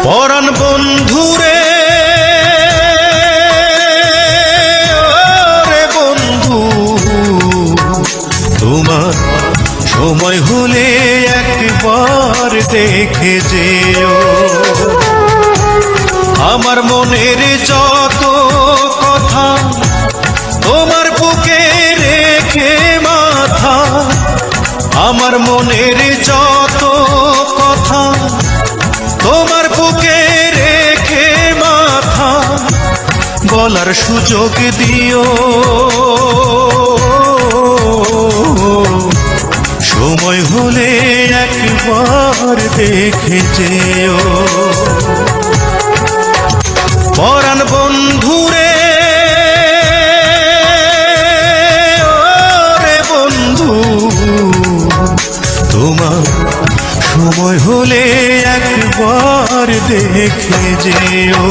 পরাণ বন্ধুরে ওরে বন্ধু, তোমার সময় হলে একবার দেখে যেও। আমার মনের যত কথা তোমার বুকে রেখে মাথা, আমার মনের যত কথা তোমার বুকে রেখে মাথা, বলার সুযোগ দিও। সময় হলে একবার দেখে যেও। পরাণ বন্ধুরে ওরে বন্ধু, তোমার সময় হলে একবার দেখে যেও।